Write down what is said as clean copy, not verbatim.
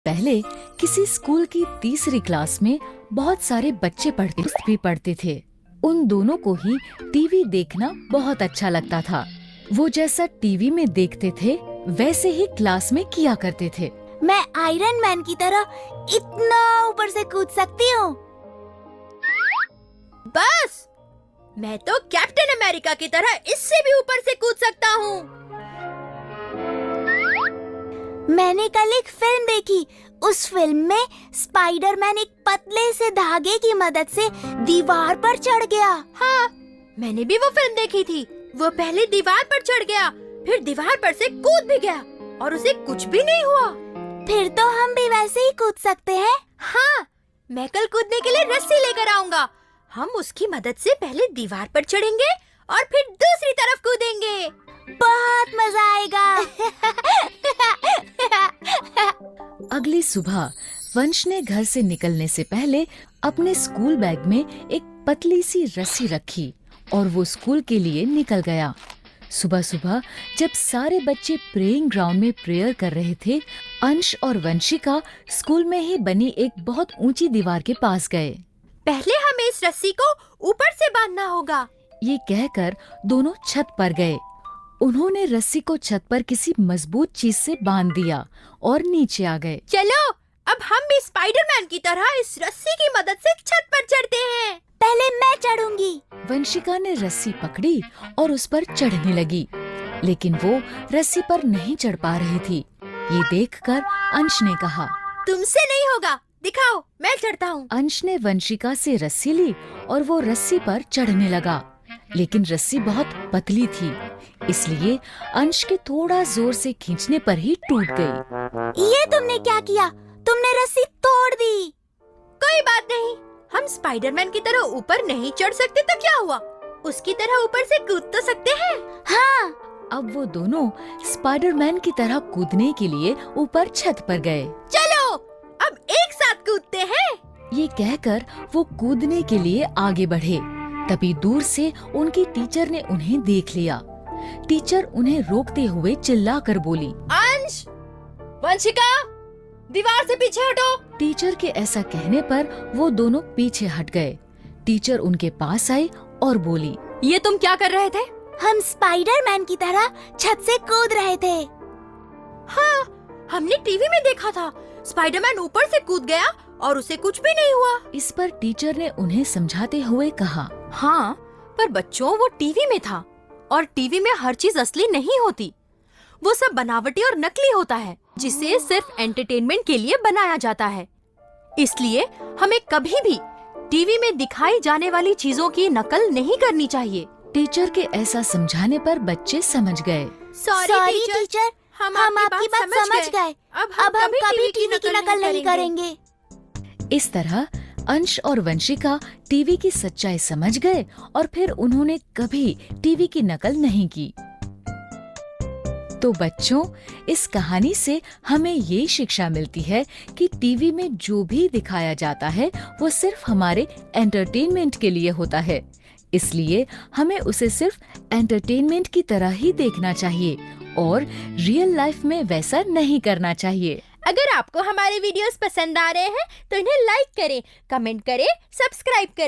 पहले किसी स्कूल की तीसरी क्लास में बहुत सारे बच्चे पढ़ते थे। उन दोनों को ही टीवी देखना बहुत अच्छा लगता था। वो जैसा टीवी में देखते थे वैसे ही क्लास में किया करते थे। मैं आयरन मैन की तरह इतना ऊपर से कूद सकती हूँ। बस मैं तो कैप्टन अमेरिका की तरह इससे भी ऊपर से कूद सकता हूँ। मैंने कल एक फिल्म देखी। उस फिल्म में स्पाइडरमैन एक पतले से धागे की मदद से दीवार पर चढ़ गया। हाँ, मैंने भी वो फिल्म देखी थी। वो पहले दीवार पर चढ़ गया, फिर दीवार पर से कूद भी गया और उसे कुछ भी नहीं हुआ। फिर तो हम भी वैसे ही कूद सकते हैं। हाँ, मैं कल कूदने के लिए रस्सी लेकर आऊंगा। हम उसकी मदद से पहले दीवार पर चढ़ेंगे और फिर दूसरी तरफ कूदेंगे। बहुत मजा आएगा। अगली सुबह वंश ने घर से निकलने से पहले अपने स्कूल बैग में एक पतली सी रस्सी रखी और वो स्कूल के लिए निकल गया। सुबह सुबह जब सारे बच्चे प्रेइंग ग्राउंड में प्रेयर कर रहे थे, अंश और वंशिका स्कूल में ही बनी एक बहुत ऊंची दीवार के पास गए। पहले हमें इस रस्सी को ऊपर से बांधना होगा। ये कहकर दोनों छत पर गए। उन्होंने रस्सी को छत पर किसी मजबूत चीज से बांध दिया और नीचे आ गए। चलो, अब हम भी स्पाइडरमैन की तरह इस रस्सी की मदद से छत पर चढ़ते हैं। पहले मैं चढ़ूंगी। वंशिका ने रस्सी पकड़ी और उस पर चढ़ने लगी, लेकिन वो रस्सी पर नहीं चढ़ पा रही थी। ये देखकर अंश ने कहा, तुमसे नहीं होगा, दिखाओ, मैं चढ़ता हूँ। अंश ने वंशिका से रस्सी ली और वो रस्सी पर चढ़ने लगा, लेकिन रस्सी बहुत पतली थी, इसलिए अंश के थोड़ा जोर से खींचने पर ही टूट गई। ये तुमने क्या किया? तुमने रस्सी तोड़ दी। कोई बात नहीं, हम स्पाइडरमैन की तरह ऊपर नहीं चढ़ सकते तो क्या हुआ, उसकी तरह ऊपर से कूद तो सकते हैं। हाँ। अब वो दोनों स्पाइडरमैन की तरह कूदने के लिए ऊपर छत पर गए। चलो, अब एक साथ कूदते हैं। ये कहकर वो कूदने के लिए आगे बढ़े। तभी दूर से उनकी टीचर ने उन्हें देख लिया। टीचर उन्हें रोकते हुए चिल्लाकर बोली, अंश, वंशिका, दीवार से पीछे हटो। टीचर के ऐसा कहने पर वो दोनों पीछे हट गए। टीचर उनके पास आई और बोली, ये तुम क्या कर रहे थे? हम स्पाइडरमैन की तरह छत से कूद रहे थे। हाँ, हमने टीवी में देखा था, स्पाइडरमैन ऊपर से कूद गया और उसे कुछ भी नहीं हुआ। इस पर टीचर ने उन्हें समझाते हुए कहा, हाँ, पर बच्चों, वो टीवी में था और टीवी में हर चीज असली नहीं होती। वो सब बनावटी और नकली होता है, जिसे सिर्फ एंटरटेनमेंट के लिए बनाया जाता है। इसलिए हमें कभी भी टीवी में दिखाई जाने वाली चीजों की नकल नहीं करनी चाहिए। टीचर के ऐसा समझाने पर बच्चे समझ गए। सॉरी टीचर, हम आपकी बात समझ गए। अब हम कभी टीवी की नकल नहीं करेंगे। इस तरह अंश और वंशिका टीवी की सच्चाई समझ गए और फिर उन्होंने कभी टीवी की नकल नहीं की। तो बच्चों, इस कहानी से हमें ये शिक्षा मिलती है कि टीवी में जो भी दिखाया जाता है वो सिर्फ हमारे एंटरटेनमेंट के लिए होता है। इसलिए हमें उसे सिर्फ एंटरटेनमेंट की तरह ही देखना चाहिए और रियल लाइफ में वैसा नहीं करना चाहिए। अगर आपको हमारे वीडियोस पसंद आ रहे हैं तो इन्हें लाइक करें, कमेंट करें, सब्सक्राइब करें।